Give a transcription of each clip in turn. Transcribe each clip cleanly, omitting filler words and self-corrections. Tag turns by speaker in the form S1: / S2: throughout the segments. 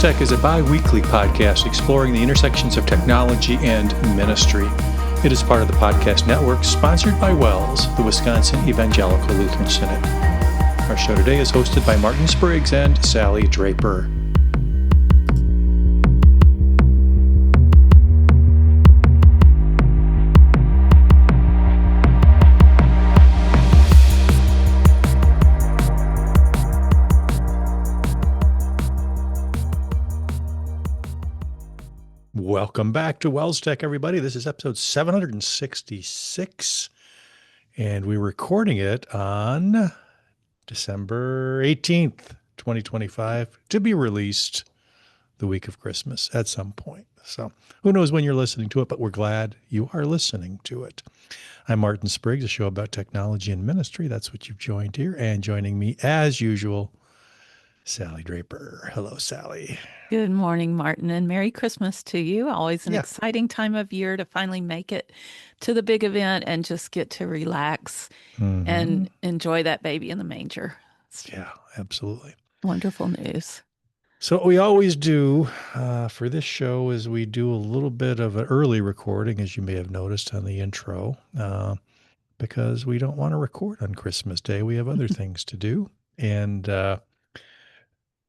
S1: WELSTech is a bi-weekly podcast exploring the intersections of technology and ministry. It is part of the podcast network sponsored by WELS, the Wisconsin Evangelical Lutheran Synod. Our show today is hosted by Martin Spriggs and Sally Draper. Welcome back to WELSTech, everybody. This is episode 766, and we're recording it on December 18th, 2025, to be released the week of Christmas at some point. So who knows when you're listening to it, but we're glad you are listening to it. I'm Martin Spriggs, a show about technology and ministry. That's what you've joined here. And joining me, as usual, Sally Draper. Hello, Sally.
S2: Good morning, Martin, and Merry Christmas to you. Always an exciting time of year to finally make it to the big event and just get to relax and enjoy that baby in the manger.
S1: Yeah, absolutely.
S2: Wonderful news.
S1: So what we always do for this show is we do a little bit of an early recording, as you may have noticed on the intro, because we don't want to record on Christmas Day. We have other things to do. And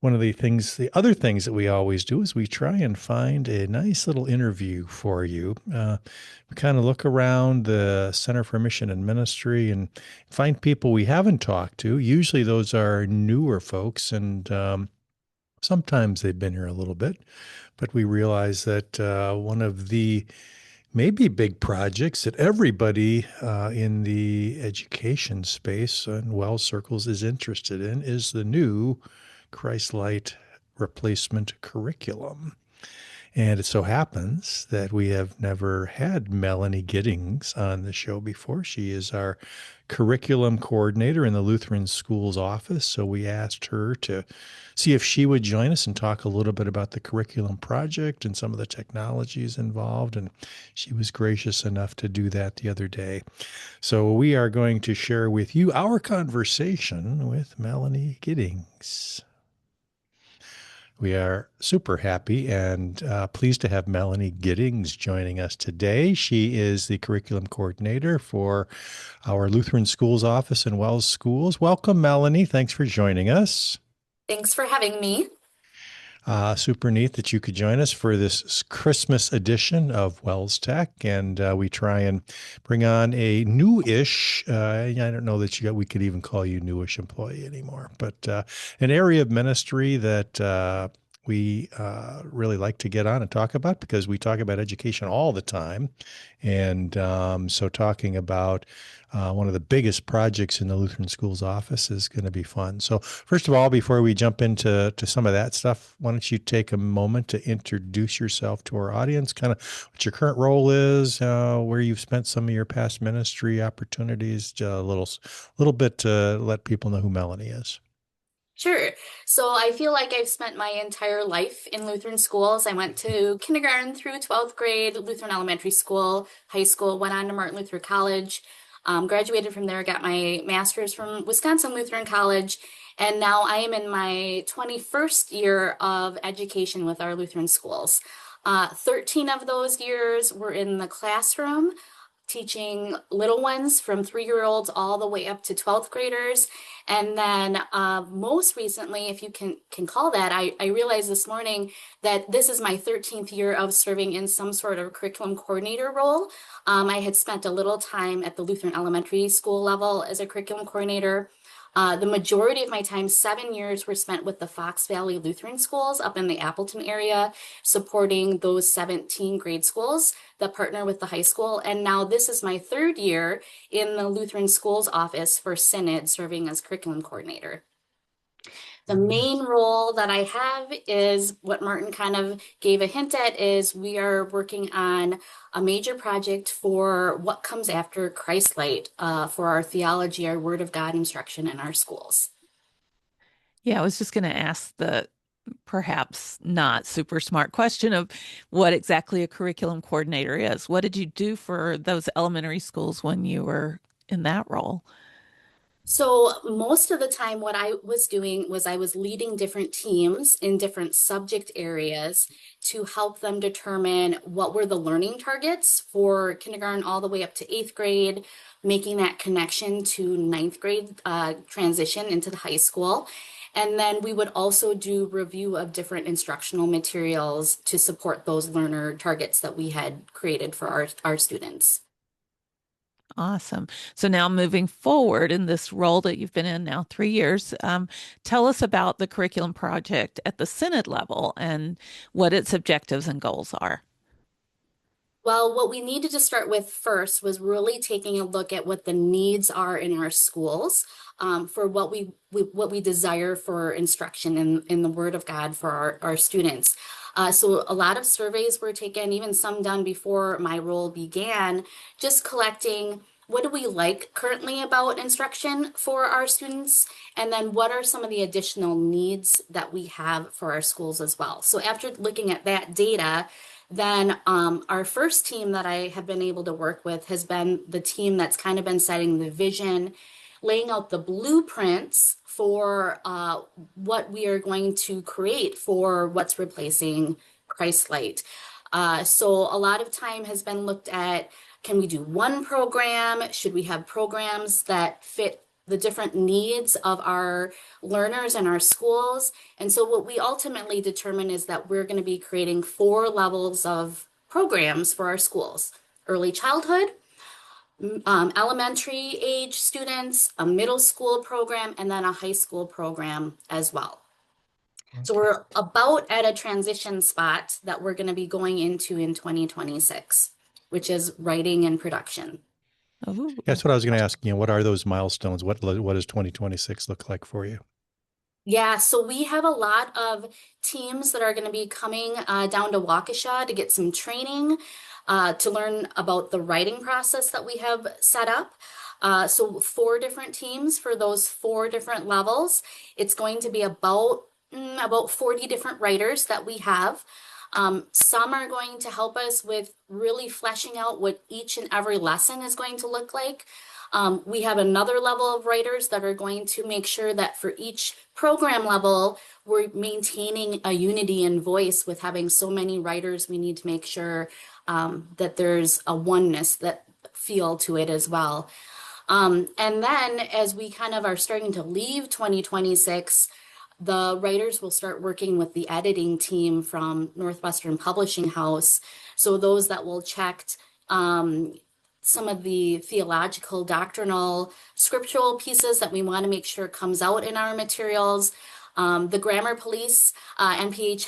S1: one of the other things that we always do is we try and find a nice little interview for you. We kind of look around the Center for Mission and Ministry and find people we haven't talked to. Usually those are newer folks, and sometimes they've been here a little bit. But we realize that one of the maybe big projects that everybody in the education space and WELS circles is interested in is the new Christ-Light replacement curriculum. And it so happens that we have never had Melanie Giddings on the show before. She is our curriculum coordinator in the Lutheran Schools office. So we asked her to see if she would join us and talk a little bit about the curriculum project and some of the technologies involved. And she was gracious enough to do that the other day. So we are going to share with you our conversation with Melanie Giddings. We are super happy and pleased to have Melanie Giddings joining us today. She is the curriculum coordinator for our Lutheran Schools office in WELS Schools. Welcome, Melanie. Thanks for joining us.
S3: Thanks for having me.
S1: Super neat that you could join us for this Christmas edition of WELSTech, and we try and bring on a newish, I don't know that we could even call you newish employee anymore, but an area of ministry that we really like to get on and talk about, because we talk about education all the time. And so talking about one of the biggest projects in the Lutheran Schools office is going to be fun. So first of all, before we jump into some of that stuff, why don't you take a moment to introduce yourself to our audience, kind of what your current role is, where you've spent some of your past ministry opportunities, a little bit to let people know who Melanie is.
S3: Sure. So I feel like I've spent my entire life in Lutheran schools. I went to kindergarten through 12th grade, Lutheran elementary school, high school, went on to Martin Luther College, graduated from there, got my master's from Wisconsin Lutheran College, and now I am in my 21st year of education with our Lutheran schools. 13 of those years were in the classroom, teaching little ones from 3-year-olds all the way up to 12th graders. And then most recently, if you can call that, I realized this morning that this is my 13th year of serving in some sort of curriculum coordinator role. I had spent a little time at the Lutheran elementary school level as a curriculum coordinator. The majority of my time, 7 years, were spent with the Fox Valley Lutheran schools up in the Appleton area, supporting those 17 grade schools that partner with the high school. And now this is my 3rd year in the Lutheran Schools office for Synod, serving as curriculum coordinator. The main role that I have is what Martin kind of gave a hint at, is we are working on a major project for what comes after Christ-Light for our theology, our Word of God instruction in our schools.
S2: Yeah, I was just going to ask the perhaps not super smart question of what exactly a curriculum coordinator is. What did you do for those elementary schools when you were in that role?
S3: So most of the time, what I was doing was I was leading different teams in different subject areas to help them determine what were the learning targets for kindergarten all the way up to eighth grade, making that connection to ninth grade transition into the high school. And then we would also do review of different instructional materials to support those learner targets that we had created for our students.
S2: Awesome. So now moving forward in this role that you've been in now 3 years, tell us about the curriculum project at the Synod level and what its objectives and goals are.
S3: Well, what we needed to start with first was really taking a look at what the needs are in our schools for what we desire for instruction in the Word of God for our students. So a lot of surveys were taken, even some done before my role began, just collecting what do we like currently about instruction for our students, and then what are some of the additional needs that we have for our schools as well. So after looking at that data, then our first team that I have been able to work with has been the team that's kind of been setting the vision, laying out the blueprints for what we are going to create for what's replacing Christ Light. So a lot of time has been looked at, can we do one program? Should we have programs that fit the different needs of our learners and our schools? And so what we ultimately determine is that we're going to be creating 4 levels of programs for our schools: early childhood, elementary age students, a middle school program, and then a high school program as well. So
S1: Okay.
S3: we're about at a transition spot that we're going to be going into in 2026, which is writing and production.
S2: Oh,
S1: That's what I was going to ask. What are those milestones? What does 2026 look like for you?
S3: Yeah, so we have a lot of teams that are going to be coming down to Waukesha to get some training to learn about the writing process that we have set up. So 4 different teams for those 4 different levels. It's going to be about 40 different writers that we have. Some are going to help us with really fleshing out what each and every lesson is going to look like. We have another level of writers that are going to make sure that for each program level, we're maintaining a unity in voice with having so many writers. We need to make sure that there's a oneness that feel to it as well. And then as we kind of are starting to leave 2026, the writers will start working with the editing team from Northwestern Publishing House. So those that will check some of the theological, doctrinal, scriptural pieces that we want to make sure comes out in our materials. The grammar police, NPH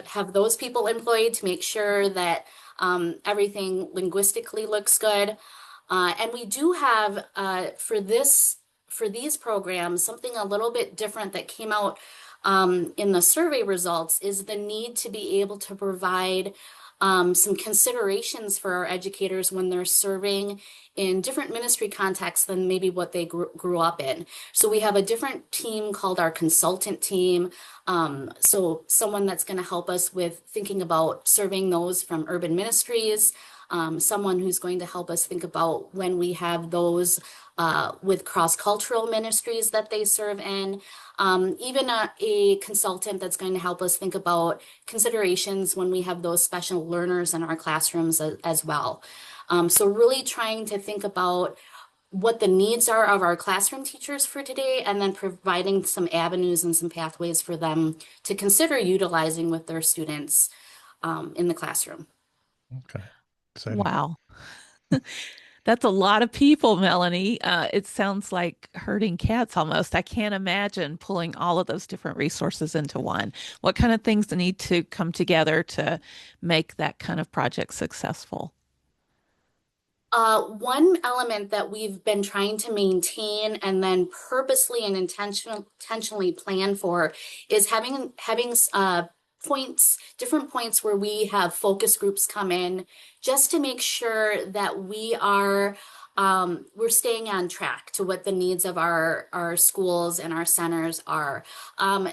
S3: have those people employed to make sure that everything linguistically looks good. And we do have for these programs something a little bit different that came out in the survey results is the need to be able to provide some considerations for our educators when they're serving in different ministry contexts than maybe what they grew up in. So we have a different team called our consultant team. So someone that's going to help us with thinking about serving those from urban ministries, someone who's going to help us think about when we have those with cross-cultural ministries that they serve in, even a consultant that's going to help us think about considerations when we have those special learners in our classrooms as well. So really trying to think about what the needs are of our classroom teachers for today, and then providing some avenues and some pathways for them to consider utilizing with their students in the classroom.
S1: Okay. Exciting.
S2: wow. That's a lot of people, Melanie. It sounds like herding cats almost. I can't imagine pulling all of those different resources into one. What kind of things need to come together to make that kind of project successful?
S3: One element that we've been trying to maintain and then purposely and intentionally plan for is having different points where we have focus groups come in just to make sure that we're staying on track to what the needs of our schools and our centers are.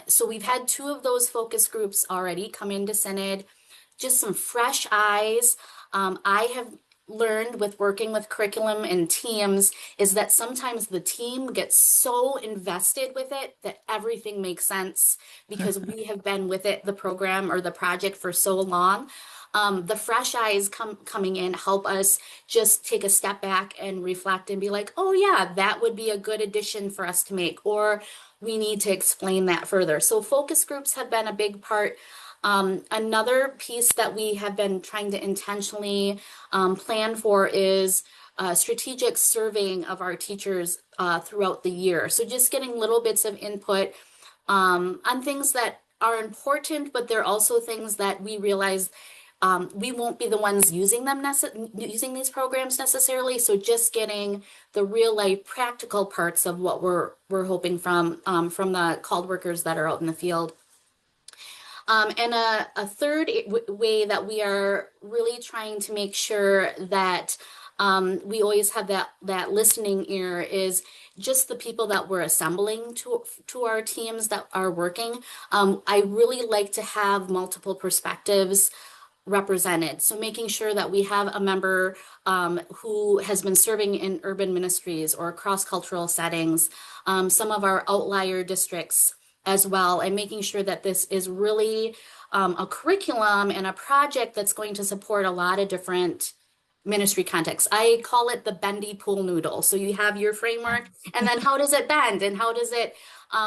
S3: So we've had 2 of those focus groups already come into Synod, just some fresh eyes. I have learned with working with curriculum and teams is that sometimes the team gets so invested with it that everything makes sense because we have been with it, the program or the project for so long. The fresh eyes coming in help us just take a step back and reflect and be like, oh yeah, that would be a good addition for us to make, or we need to explain that further. So focus groups have been a big part. Another piece that we have been trying to intentionally plan for is strategic surveying of our teachers throughout the year. So just getting little bits of input on things that are important, but they're also things that we realize we won't be the ones using these programs necessarily. So just getting the real life practical parts of what we're hoping from the called workers that are out in the field. And a third way that we are really trying to make sure that we always have that listening ear is just the people that we're assembling to our teams that are working. I really like to have multiple perspectives represented. So making sure that we have a member who has been serving in urban ministries or cross-cultural settings, some of our outlier districts as well, and making sure that this is really a curriculum and a project that's going to support a lot of different ministry contexts. I call it the bendy pool noodle. So you have your framework, and then how does it bend and how does it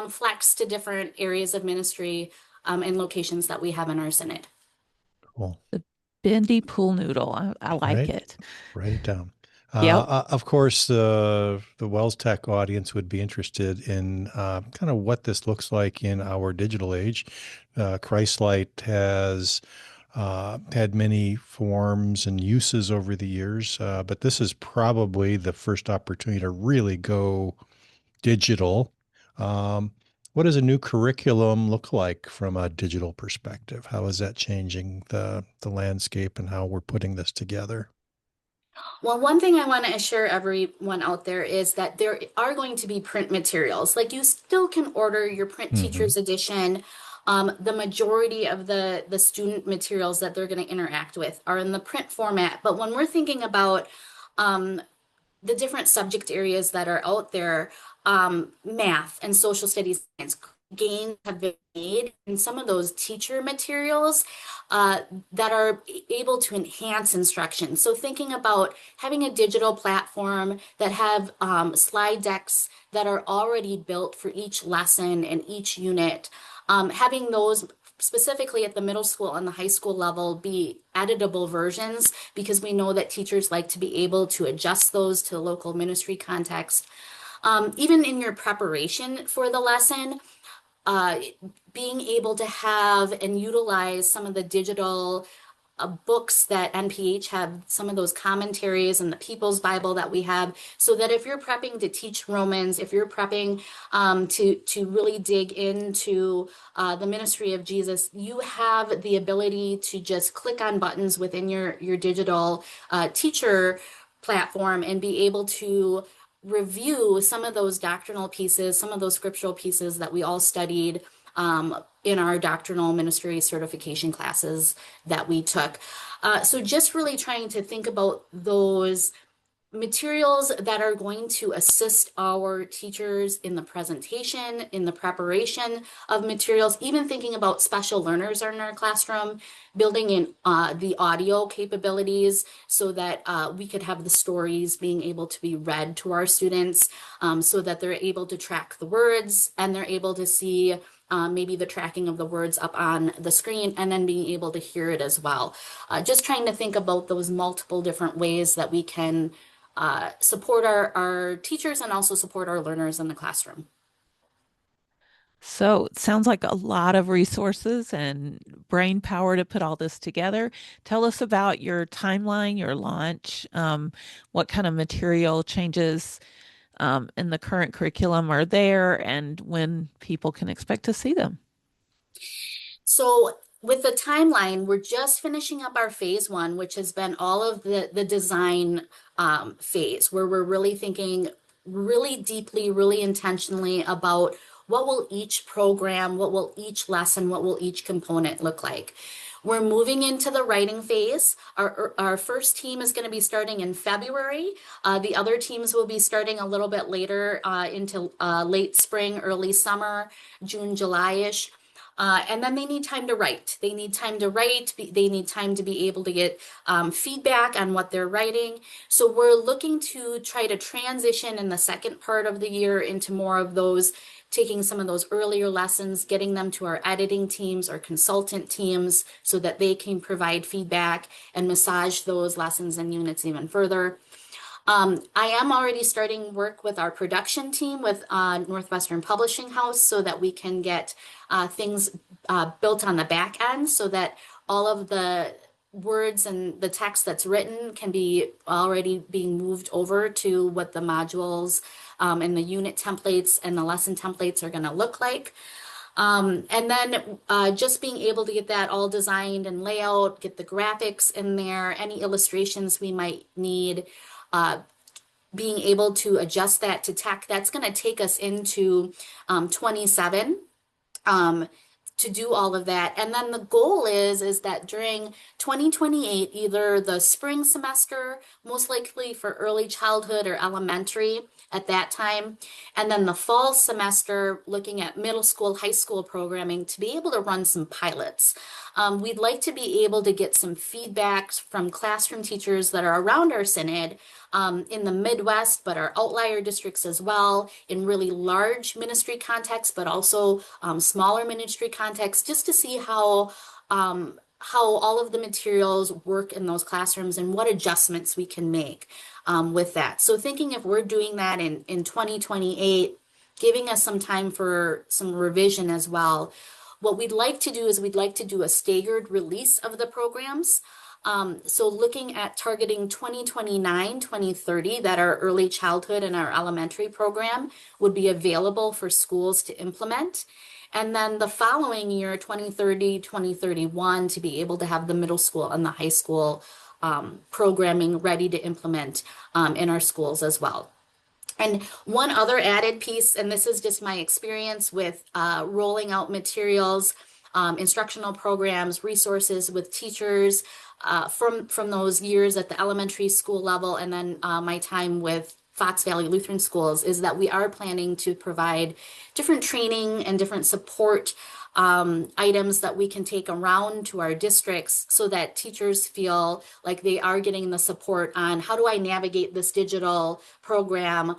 S3: flex to different areas of ministry and locations that we have in our synod.
S1: Cool.
S2: The bendy pool noodle. I like
S1: Right.
S2: it.
S1: Write it down.
S2: Yep.
S1: Of course, the WELSTech audience would be interested in kind of what this looks like in our digital age. Christlight has had many forms and uses over the years, but this is probably the first opportunity to really go digital. Um, what does a new curriculum look like from a digital perspective? How is that changing the landscape and how we're putting this together?
S3: Well, one thing I want to assure everyone out there is that there are going to be print materials. Like you still can order your print
S1: Hmm.
S3: teacher's edition. The majority of the student materials that they're going to interact with are in the print format. But when we're thinking about um, the different subject areas that are out there, math and social studies science gains have been made in some of those teacher materials uh, that are able to enhance instruction. So thinking about having a digital platform that have slide decks that are already built for each lesson and each unit, having those specifically at the middle school and the high school level be editable versions because we know that teachers like to be able to adjust those to the local ministry context. Even in your preparation for the lesson, uh, being able to have and utilize some of the digital books that NPH have, some of those commentaries and the People's Bible that we have, so that if you're prepping to teach Romans, if you're prepping to really dig into the ministry of Jesus, you have the ability to just click on buttons within your digital teacher platform and be able to review some of those doctrinal pieces, some of those scriptural pieces that we all studied in our doctrinal ministry certification classes that we took. So just really trying to think about those materials that are going to assist our teachers in the presentation, in the preparation of materials, even thinking about special learners in our classroom, building in the audio capabilities so that we could have the stories being able to be read to our students so that they're able to track the words and they're able to see maybe the tracking of the words up on the screen and then being able to hear it as well. Just trying to think about those multiple different ways that we can support our teachers and also support our learners in the classroom.
S2: So it sounds like a lot of resources and brain power to put all this together. Tell us about your timeline, your launch, what kind of material changes in the current curriculum are there, and when people can expect to see them.
S3: So with the timeline, we're just finishing up our phase one, which has been all of the design phase, where we're really thinking really deeply, really intentionally about what will each program, what will each lesson, what will each component look like. We're moving into the writing phase. Our first team is going to be starting in February. The other teams will be starting a little bit later into late spring, early summer, June, July-ish. And then they need time to write. They need time to write. They need time to be able to get feedback on what they're writing. So we're looking to try to transition in the second part of the year into more of those, taking some of those earlier lessons, getting them to our editing teams or consultant teams so that they can provide feedback and massage those lessons and units even further. I am already starting work with our production team with Northwestern Publishing House so that we can get things built on the back end so that all of the words and the text that's written can be already being moved over to what the modules and the unit templates and the lesson templates are going to look like. And then just being able to get that all designed and layout, get the graphics in there, any illustrations we might need, uh, being able to adjust that to tech, that's going to take us into 27 um, to do all of that. And then the goal is that during 2028, either the spring semester, most likely for early childhood or elementary at that time, and then the fall semester, looking at middle school, high school programming to be able to run some pilots. We'd like to be able to get some feedback from classroom teachers that are around our synod in the Midwest, but our outlier districts as well, in really large ministry contexts, but also smaller ministry contexts, just to see how all of the materials work in those classrooms and what adjustments we can make with that. So thinking if we're doing that in 2028, giving us some time for some revision as well. What we'd like to do is we'd like to do a staggered release of the programs. So looking at targeting 2029, 2030, that our early childhood and our elementary program would be available for schools to implement. And then the following year, 2030, 2031, to be able to have the middle school and the high school programming ready to implement in our schools as well. And one other added piece, and this is just my experience with rolling out materials, instructional programs, resources with teachers from those years at the elementary school level, and then my time with Fox Valley Lutheran Schools, is that we are planning to provide different training and different support items that we can take around to our districts so that teachers feel like they are getting the support on how do I navigate this digital program?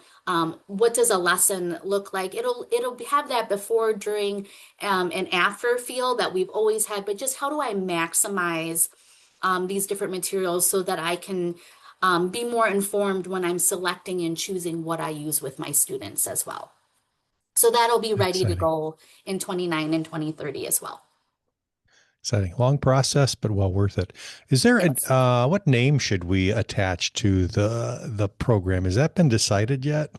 S3: What does a lesson look like? It'll have that before, during, and after feel that we've always had, but just how do I maximize these different materials so that I can be more informed when I'm selecting and choosing what I use with my students as well. So that'll be ready to
S1: Exciting.
S3: go in 29 and 2030 as well.
S1: Exciting. Long process, but well worth it. Is there
S3: Yes.
S1: what name should we attach to the program? Has that been decided yet?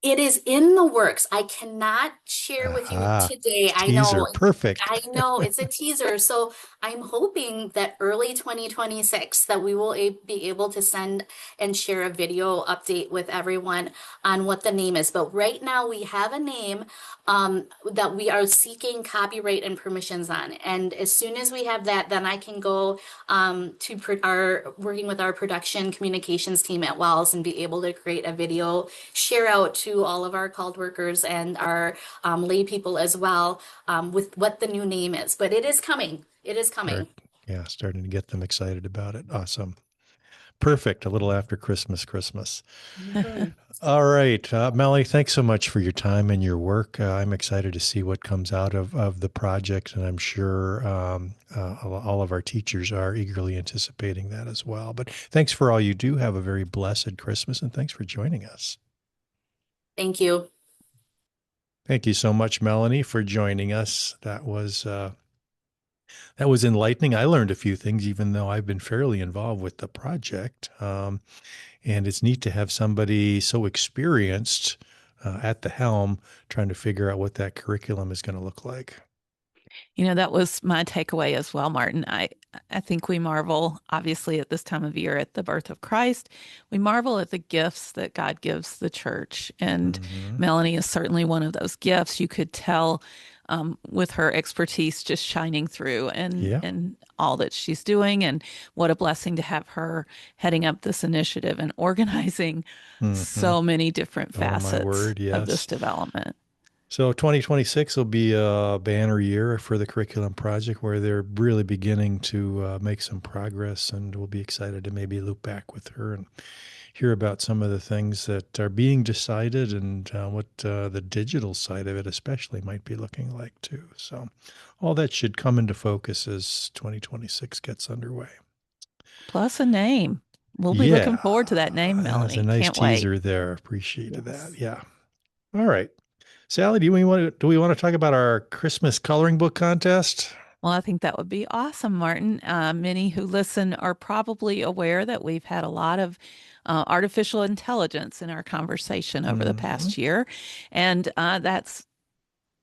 S3: It is in the works. I cannot share with you
S1: Aha.
S3: today.
S1: Teaser. Perfect.
S3: I know it's a teaser. So I'm hoping that early 2026 that we will be able to send and share a video update with everyone on what the name is. But right now we have a name that we are seeking copyright and permissions on. And as soon as we have that, then I can go to our working with our production communications team at Wells and be able to create a video, share out to all of our called workers and our lay people as well with what the new name is. But it is coming. It is coming.
S1: Starting to get them excited about it. Awesome. Perfect. A little after Christmas.
S3: Mhm.
S1: All right. Melanie, thanks so much for your time and your work. I'm excited to see what comes out of the project, and I'm sure all of our teachers are eagerly anticipating that as well. But thanks for all you do. Have a very blessed Christmas, and thanks for joining us.
S3: Thank you.
S1: Thank you so much, Melanie, for joining us. That was enlightening. I learned a few things, even though I've been fairly involved with the project. And it's neat to have somebody so experienced at the helm trying to figure out what that curriculum is going to look like.
S2: You know, that was my takeaway as well, Martin. I think we marvel, obviously, at this time of year at the birth of Christ. We marvel at the gifts that God gives the church. And
S1: Mm-hmm.
S2: Melanie is certainly one of those gifts. You could tell with her expertise just shining through
S1: Yeah.
S2: and all that she's doing. And what a blessing to have her heading up this initiative and organizing
S1: Hmm.
S2: so many different
S1: Oh, my
S2: facets
S1: word.
S2: of this
S1: Yes.
S2: development.
S1: So 2026 will be a banner year for the curriculum project where they're really beginning to make some progress, and we'll be excited to maybe loop back with her and hear about some of the things that are being decided and what the digital side of it especially might be looking like too. So all that should come into focus as 2026 gets underway.
S2: Plus a name. We'll be looking
S1: Yeah,
S2: forward to that name,
S1: that's a
S2: Melanie.
S1: nice
S2: Can't wait.
S1: teaser there. Appreciated that.
S3: Yes.
S1: Yeah. All right. Sally, do we want to talk about our Christmas coloring book contest?
S2: Well, I think that would be awesome, Martin. Many who listen are probably aware that we've had a lot of artificial intelligence in our conversation over the
S1: Hmm.
S2: past year. And that's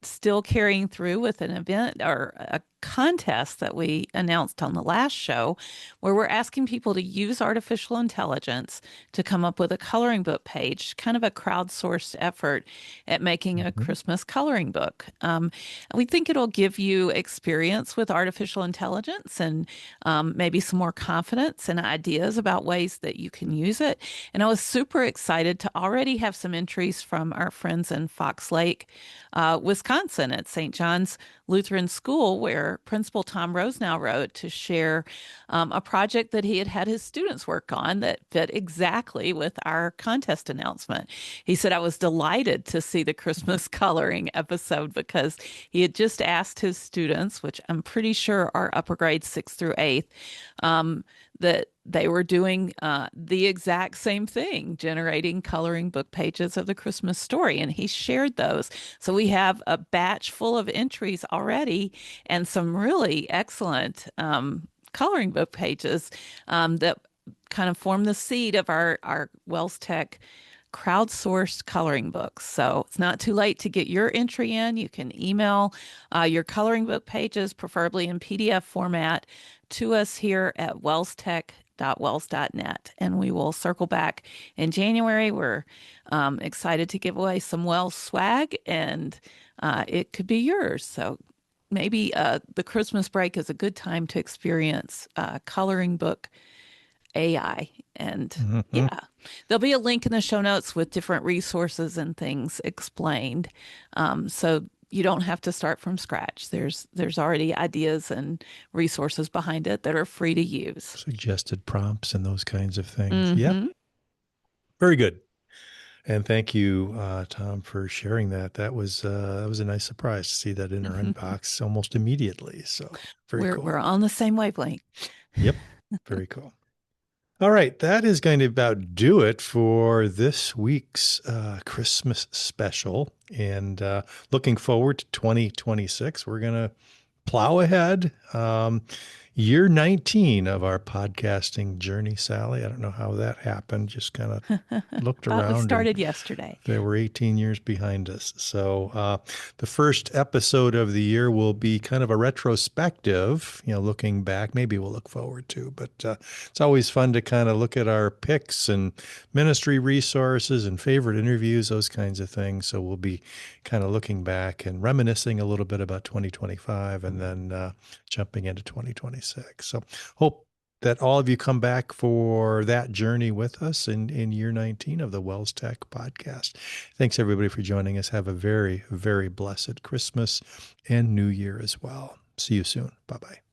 S2: still carrying through with an event or a contest that we announced on the last show, where we're asking people to use artificial intelligence to come up with a coloring book page, kind of a crowdsourced effort at making a
S1: Hmm.
S2: Christmas coloring book. We think it'll give you experience with artificial intelligence and maybe some more confidence and ideas about ways that you can use it. And I was super excited to already have some entries from our friends in Fox Lake, Wisconsin at St. John's Lutheran School, where Principal Tom Rosenau wrote to share a project that he had had his students work on that fit exactly with our contest announcement. He said, I was delighted to see the Christmas coloring episode because he had just asked his students, which I'm pretty sure are upper grades 6th through 8th, that they were doing the exact same thing, generating coloring book pages of the Christmas story. And he shared those. So we have a batch full of entries already and some really excellent coloring book pages that kind of form the seed of our WELSTech crowdsourced coloring books. So it's not too late to get your entry in. You can email your coloring book pages, preferably in PDF format, to us here at wellstech.wells.net. And we will circle back in January. We're excited to give away some Wells swag, and it could be yours. So maybe the Christmas break is a good time to experience coloring book AI. And
S1: Hmm.
S2: yeah, there'll be a link in the show notes with different resources and things explained. So you don't have to start from scratch. There's already ideas and resources behind it that are free to use.
S1: Suggested prompts and those kinds of things. Yep.
S2: Mm-hmm.
S1: Very good. And thank you, Tom, for sharing that. That was a nice surprise to see that in our inbox almost immediately. So very
S2: We're
S1: cool.
S2: on the same wavelength.
S1: Yep. Very cool. All right, that is going to about do it for this week's Christmas special. And looking forward to 2026, we're going to plow ahead. Year 19 of our podcasting journey, Sally. I don't know how that happened. Just kind of looked
S2: Thought we
S1: around and
S2: started yesterday.
S1: they were 18 years behind us. So the first episode of the year will be kind of a retrospective, looking back. Maybe we'll look forward to, but it's always fun to kind of look at our picks and ministry resources and favorite interviews, those kinds of things. So we'll be kind of looking back and reminiscing a little bit about 2025 and then jumping into 2026. So hope that all of you come back for that journey with us in year 19 of the WELSTech podcast. Thanks, everybody, for joining us. Have a very, very blessed Christmas and New Year as well. See you soon. Bye bye.